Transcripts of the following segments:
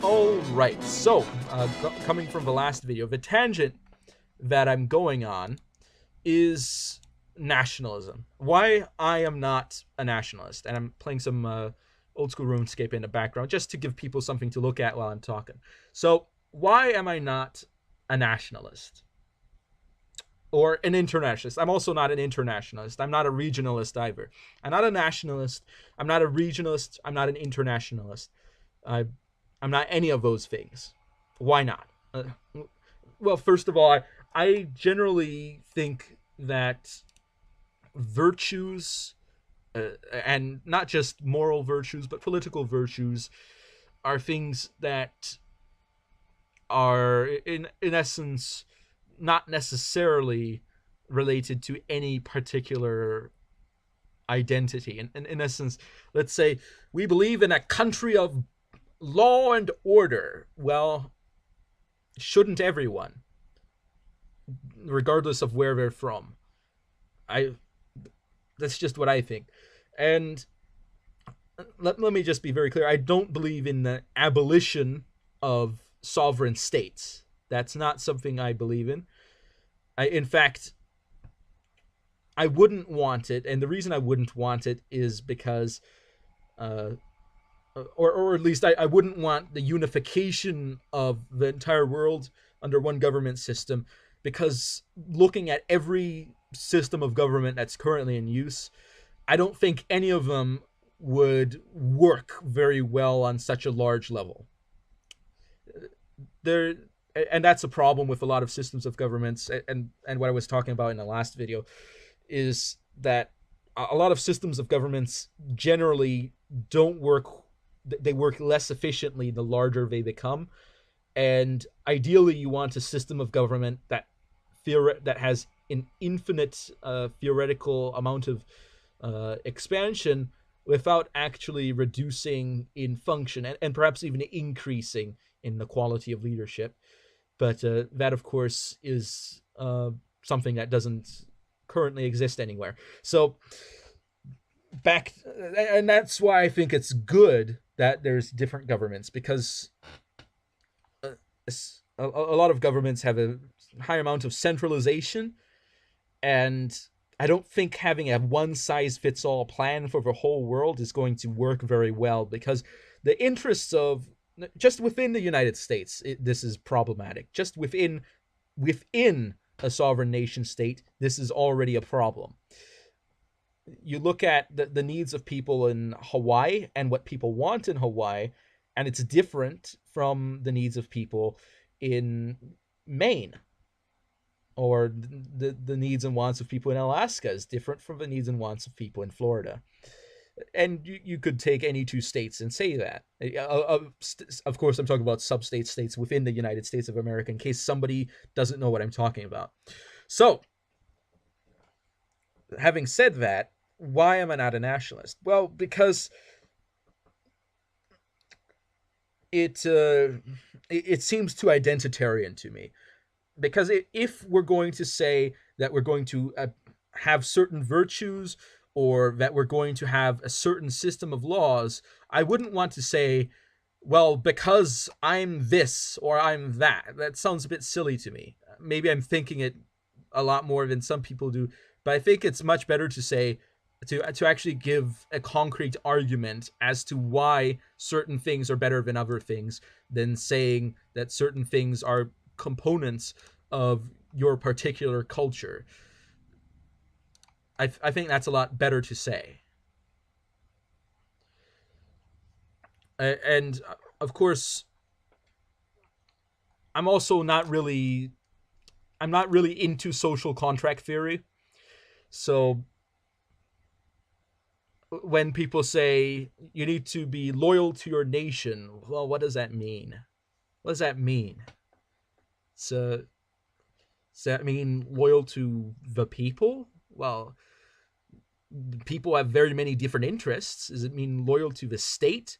Alright, so, coming from the last video, the tangent that I'm going on is nationalism. Why I am not a nationalist. And I'm playing some old school RuneScape in the background just to give people something to look at while I'm talking. So, why am I not a nationalist? Or an internationalist. I'm also not an internationalist. I'm not a regionalist either. I'm not a nationalist. I'm not a regionalist. I'm not an internationalist. I, I'm not any of those things. Why not? Well, first of all, I generally think that virtues, and not just moral virtues, but political virtues, are things that are, in essence, not necessarily related to any particular identity. And in essence, let's say we believe in a country of law and order. Well, shouldn't everyone, regardless of where they're from? I That's just what I think. And let me just be very clear. I don't believe in the abolition of sovereign states. That's not something I believe in. In fact, I wouldn't want it, and the reason I wouldn't want it is because, uh, or at least I wouldn't want the unification of the entire world under one government system, because looking at every system of government that's currently in use, I don't think any of them would work very well on such a large level. There, and that's a problem with a lot of systems of governments, and what I was talking about in the last video is that a lot of systems of governments generally don't work. They work less efficiently the larger they become, and ideally you want a system of government that that has an infinite theoretical amount of expansion without actually reducing in function, and perhaps even increasing in the quality of leadership. But that, of course, is something that doesn't currently exist anywhere. So back, and that's why I think it's good that there's different governments, because a lot of governments have a high amount of centralization, and I don't think having a one size fits all plan for the whole world is going to work very well, because the interests of just within the United States, this is problematic. Just within a sovereign nation state, this is already a problem. You look at the needs of people in Hawaii and what people want in Hawaii, and it's different from the needs of people in Maine, or the needs and wants of people in Alaska is different from the needs and wants of people in Florida. And you could take any two states and say that. Of course, I'm talking about states within the United States of America, in case somebody doesn't know what I'm talking about. So, having said that, why am I not a nationalist? Well, because it seems too identitarian to me. Because if we're going to say that we're going to have certain virtues, or that we're going to have a certain system of laws, I wouldn't want to say, well, because I'm this or I'm that. That sounds a bit silly to me. Maybe I'm thinking it a lot more than some people do, but I think it's much better to say, to actually give a concrete argument as to why certain things are better than other things, than saying that certain things are components of your particular culture. I think that's a lot better to say. And of course, I'm also not really, I'm not really into social contract theory. So when people say you need to be loyal to your nation, well, what does that mean? What does that mean? So does that mean loyal to the people? Well, people have very many different interests. Does it mean loyal to the state?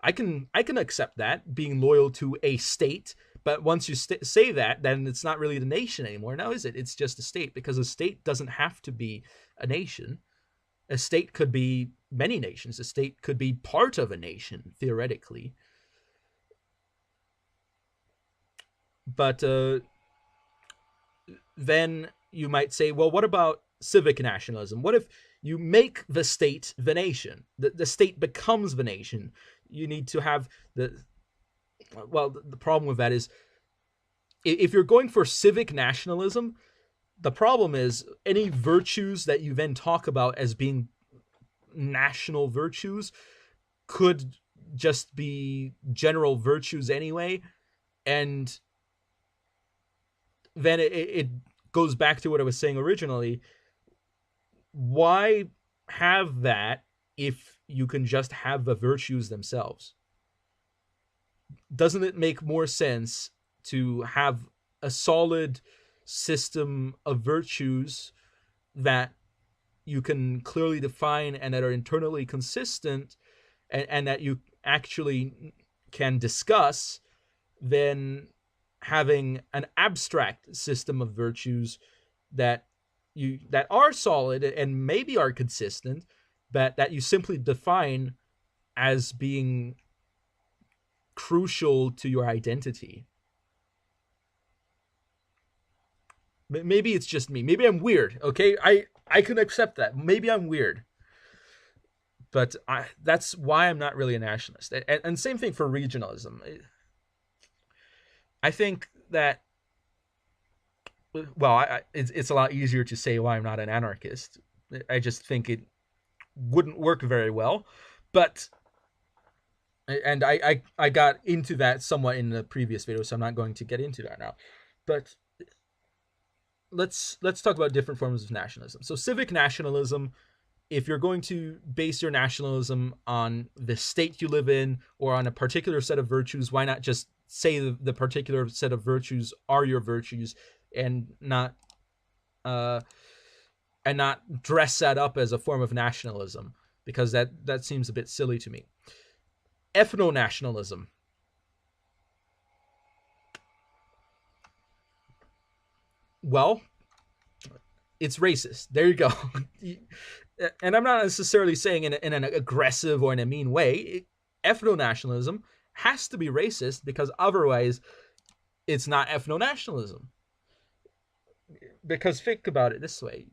I can accept that, being loyal to a state, but once you say that, then it's not really the nation anymore, now is it? It's just a state, because a state doesn't have to be a nation. A state could be many nations. A state could be part of a nation, theoretically. But then you might say, well, what about civic nationalism? What if you make the state the nation? The state becomes the nation. You need to have the well. The problem with that is if you're going for civic nationalism, the problem is any virtues that you then talk about as being national virtues could just be general virtues anyway, and then it goes back to what I was saying originally. Why have that if you can just have the virtues themselves? Doesn't it make more sense to have a solid system of virtues that you can clearly define and that are internally consistent, and that you actually can discuss, than having an abstract system of virtues that that are solid and maybe are consistent, but that you simply define as being crucial to your identity? Maybe it's just me. Maybe I'm weird. Okay, I can accept that. Maybe I'm weird, but that's why I'm not really a nationalist. And same thing for regionalism. I think that, well, it's a lot easier to say why I'm not an anarchist. I just think it wouldn't work very well, but and I got into that somewhat in the previous video, so I'm not going to get into that now. But let's talk about different forms of nationalism. So civic nationalism, if you're going to base your nationalism on the state you live in or on a particular set of virtues, why not just say the particular set of virtues are your virtues, and not dress that up as a form of nationalism, because that seems a bit silly to me. Ethno-nationalism. Well, it's racist. There you go. And I'm not necessarily saying in an aggressive or in a mean way. Ethno-nationalism has to be racist, because otherwise it's not ethno-nationalism. Because think about it this way.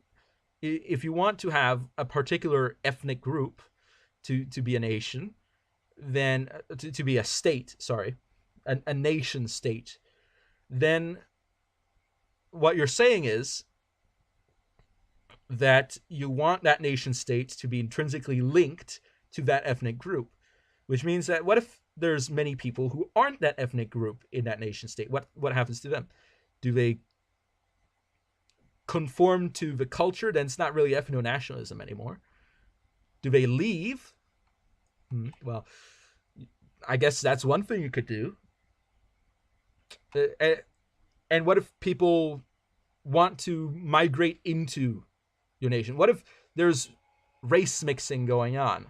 If you want to have a particular ethnic group to be a nation, then to be a state, sorry, a nation state, then what you're saying is that you want that nation state to be intrinsically linked to that ethnic group, which means that what if there's many people who aren't that ethnic group in that nation state? What happens to them? Do they conform to the culture? Then it's not really ethno-nationalism anymore. Do they leave? Well, I guess that's one thing you could do. And what if people want to migrate into your nation? What if there's race mixing going on?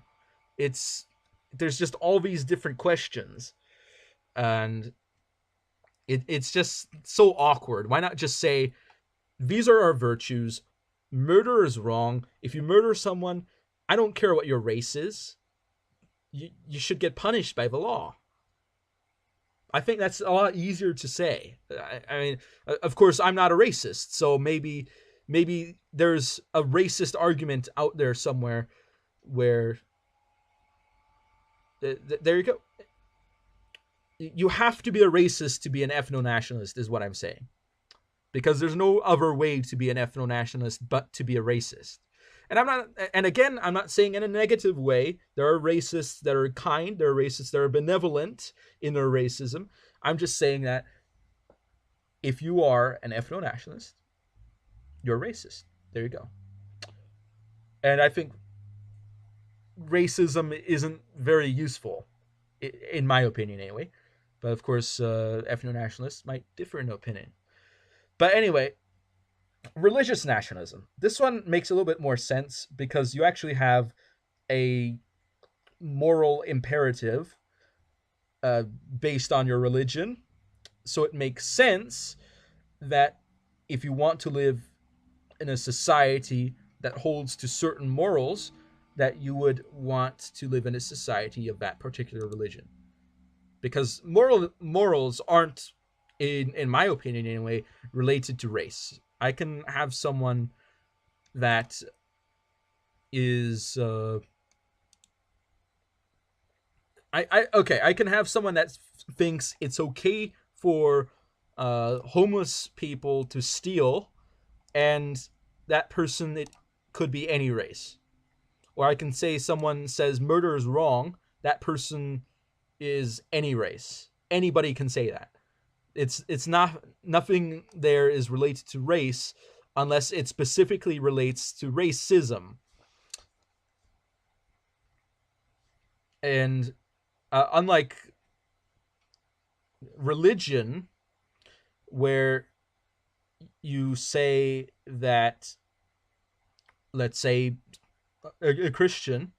There's just all these different questions, and it's just so awkward. Why not just say, these are our virtues. Murder is wrong. If you murder someone, I don't care what your race is. You should get punished by the law. I think that's a lot easier to say. I mean, of course, I'm not a racist, so maybe there's a racist argument out there somewhere where there you go. You have to be a racist to be an ethno-nationalist, is what I'm saying. Because there's no other way to be an ethno-nationalist but to be a racist. And again, I'm not saying in a negative way. There are racists that are kind. There are racists that are benevolent in their racism. I'm just saying that if you are an ethno-nationalist, you're racist. There you go. And I think racism isn't very useful, in my opinion anyway. But of course, ethno-nationalists might differ in opinion. But anyway, religious nationalism. This one makes a little bit more sense, because you actually have a moral imperative based on your religion. So it makes sense that if you want to live in a society that holds to certain morals, that you would want to live in a society of that particular religion. Because morals aren't in my opinion anyway, related to race. I can have someone that is I can have someone that thinks it's okay for homeless people to steal, and that person, it could be any race. Or I can say someone says murder is wrong, that person is any race. Anybody can say that. It's not, nothing there is related to race unless it specifically relates to racism. And unlike religion, where you say that, let's say, a Christian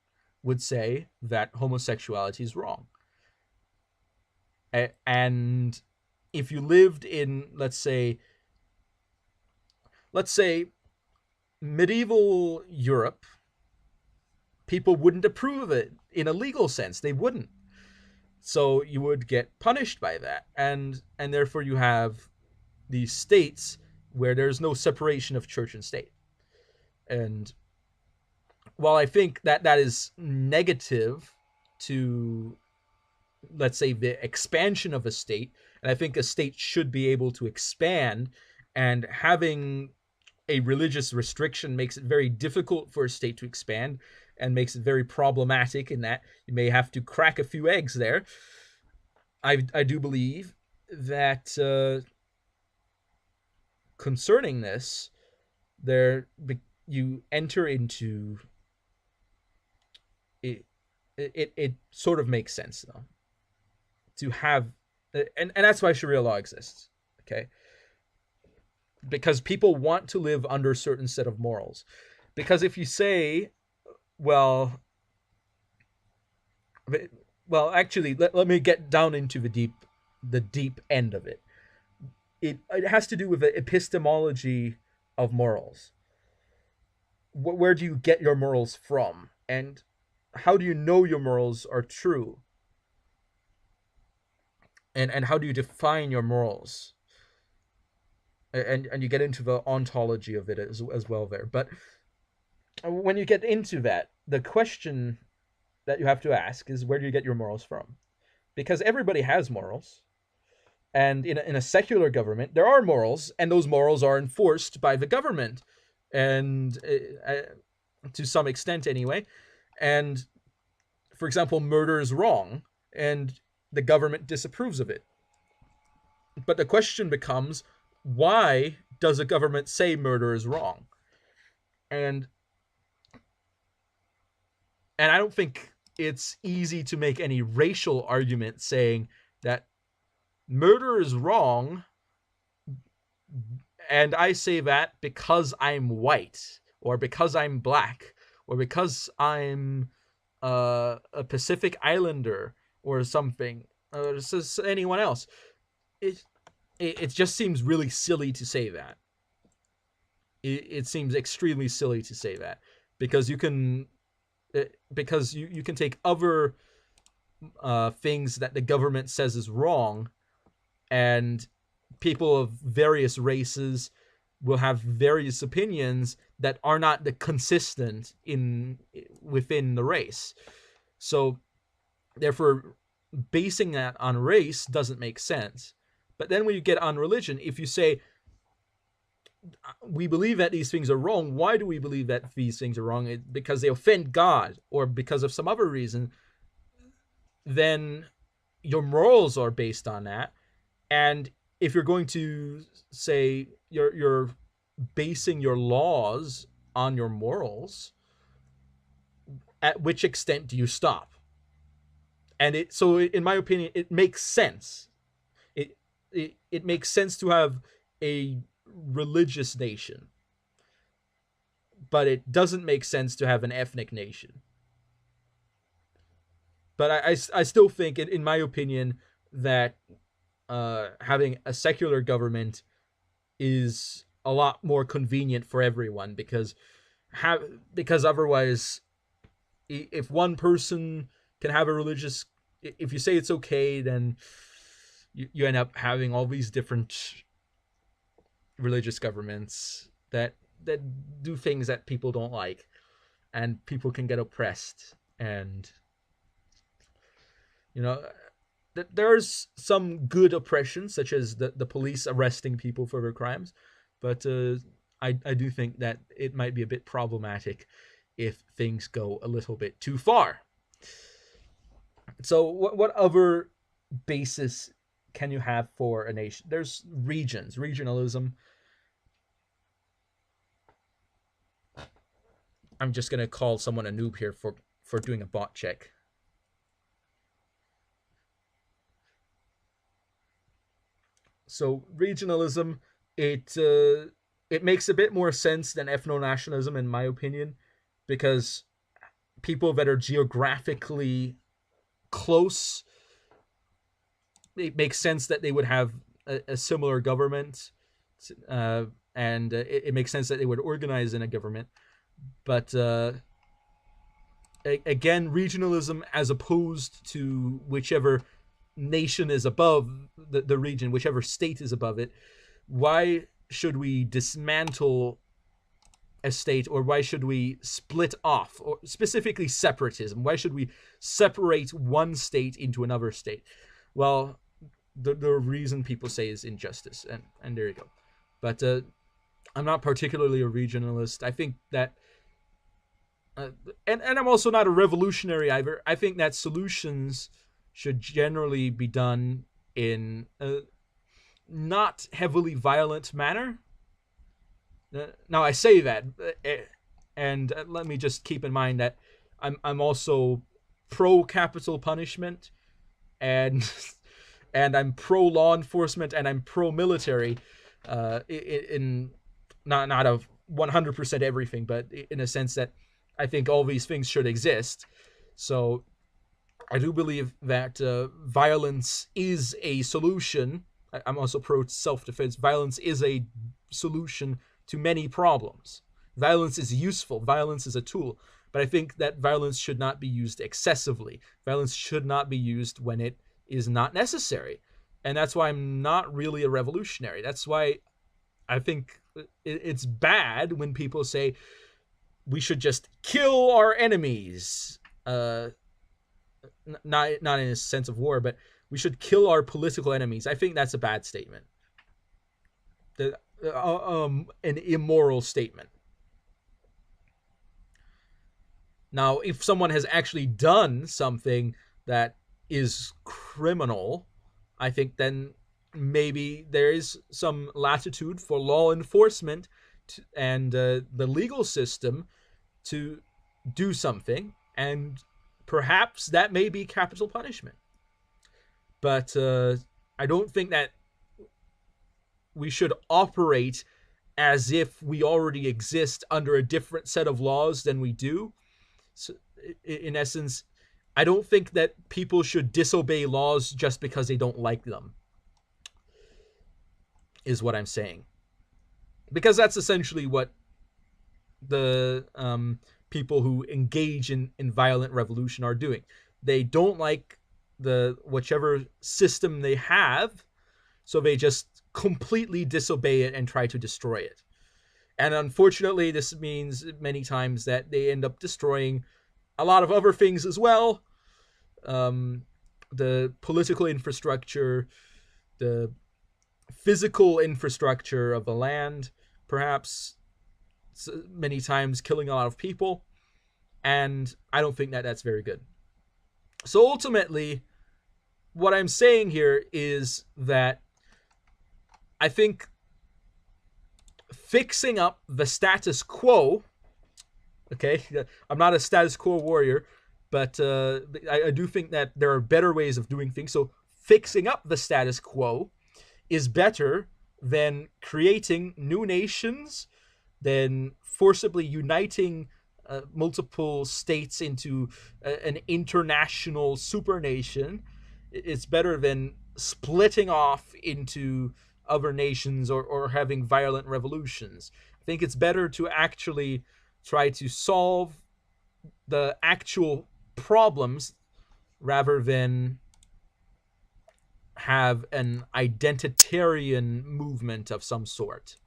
would say that homosexuality is wrong. And if you lived in, let's say medieval Europe, people wouldn't approve of it in a legal sense. They wouldn't. So you would get punished by that. And therefore you have these states where there's no separation of church and state. And while I think that that is negative to, let's say, the expansion of a state, and I think a state should be able to expand, and having a religious restriction makes it very difficult for a state to expand and makes it very problematic in that you may have to crack a few eggs there. I do believe that concerning this, there you enter into it. It sort of makes sense though to have, and that's why Sharia law exists. Okay, because people want to live under a certain set of morals. Because if you say, well, actually, let me get down into the deep end of it. It has to do with the epistemology of morals. Where do you get your morals from, and how do you know your morals are true? And how do you define your morals? And you get into the ontology of it as well there. But when you get into that, the question that you have to ask is, where do you get your morals from? Because everybody has morals. And in a secular government, there are morals, and those morals are enforced by the government, and to some extent anyway. And for example, murder is wrong, and the government disapproves of it. But the question becomes, why does a government say murder is wrong? And I don't think it's easy to make any racial argument saying that murder is wrong, and I say that because I'm white, or because I'm black, or because I'm a Pacific Islander or something, or anyone else. It just seems really silly to say that. It seems extremely silly to say that, because you can take other things that the government says is wrong, and people of various races will have various opinions that are not the consistent within the race. So therefore, basing that on race doesn't make sense. But then when you get on religion, if you say, we believe that these things are wrong, why do we believe that these things are wrong? Because they offend God, or because of some other reason, then your morals are based on that. And if you're going to say you're basing your laws on your morals, at which extent do you stop? And so in my opinion, it makes sense. It makes sense to have a religious nation, but it doesn't make sense to have an ethnic nation. But I still think, in my opinion, that having a secular government is a lot more convenient for everyone, because otherwise, if one person can have a religious, if you say it's okay, then you end up having all these different religious governments that do things that people don't like, and people can get oppressed. And you know, there's some good oppression, such as the police arresting people for their crimes, but I do think that it might be a bit problematic if things go a little bit too far. So what other basis can you have for a nation? There's regions, regionalism. I'm just gonna call someone a noob here for doing a bot check. So regionalism, it makes a bit more sense than ethno-nationalism in my opinion, because people that are geographically close, it makes sense that they would have a similar government, and it makes sense that they would organize in a government. But again, regionalism as opposed to whichever nation is above the region, whichever state is above it, why should we dismantle a state, or why should we split off, or specifically separatism? Why should we separate one state into another state? Well, the reason people say is injustice, and there you go. But I'm not particularly a regionalist. I think that and I'm also not a revolutionary either. I think that solutions should generally be done in a not heavily violent manner. Now I say that, and let me just keep in mind that I'm also pro capital punishment, and and I'm pro law enforcement, and I'm pro military, in not of 100% everything, but in a sense that I think all these things should exist. So I do believe that violence is a solution. I'm also pro self-defense. Violence is a solution to many problems. Violence is useful. Violence is a tool. But I think that violence should not be used excessively. Violence should not be used when it is not necessary. And that's why I'm not really a revolutionary. That's why I think it's bad when people say we should just kill our enemies. Not in a sense of war, but we should kill our political enemies. I think that's a bad statement. An immoral statement. Now, if someone has actually done something that is criminal, I think then maybe there is some latitude for law enforcement and the legal system to do something, and perhaps that may be capital punishment. But I don't think that we should operate as if we already exist under a different set of laws than we do. So, in essence, I don't think that people should disobey laws just because they don't like them, is what I'm saying. Because that's essentially what the people who engage in violent revolution are doing. They don't like the whichever system they have, so they just completely disobey it and try to destroy it. And unfortunately, this means many times that they end up destroying a lot of other things as well. The political infrastructure, the physical infrastructure of the land, perhaps many times killing a lot of people. And I don't think that that's very good. So ultimately, what I'm saying here is that I think fixing up the status quo, okay, I'm not a status quo warrior, but I do think that there are better ways of doing things. So fixing up the status quo is better than creating new nations, than forcibly uniting multiple states into an international supernation. It's better than splitting off into other nations, or having violent revolutions. I think it's better to actually try to solve the actual problems rather than have an identitarian movement of some sort.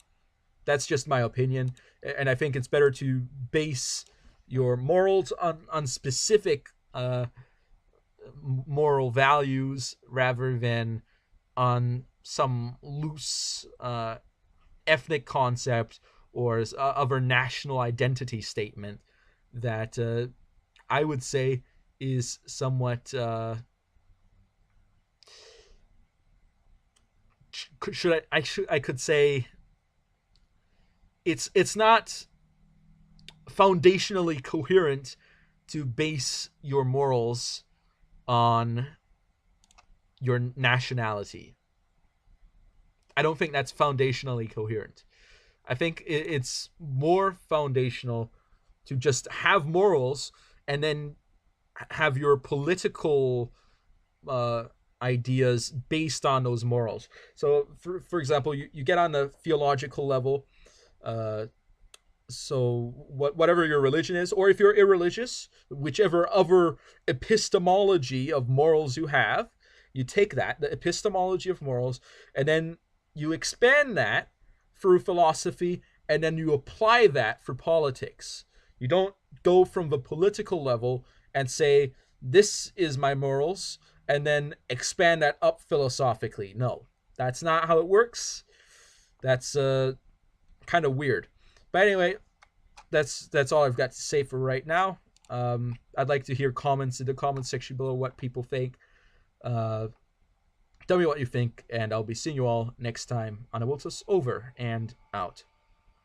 That's just my opinion, and I think it's better to base your morals on specific moral values rather than on some loose ethnic concept or other national identity statement that I would say is somewhat I could say it's not foundationally coherent to base your morals on your nationality. I don't think that's foundationally coherent. I think it's more foundational to just have morals and then have your political uh, ideas based on those morals. So, for example, you get on the theological level, uh, so whatever your religion is, or if you're irreligious, whichever other epistemology of morals you have, you take that, the epistemology of morals, and then you expand that through philosophy, and then you apply that for politics. You don't go from the political level and say, this is my morals, and then expand that up philosophically. No, that's not how it works. That's kind of weird. But anyway, that's all I've got to say for right now. I'd like to hear comments in the comment section below what people think. Uh, Tell me what you think, and I'll be seeing you all next time on Awiltus. Over and out.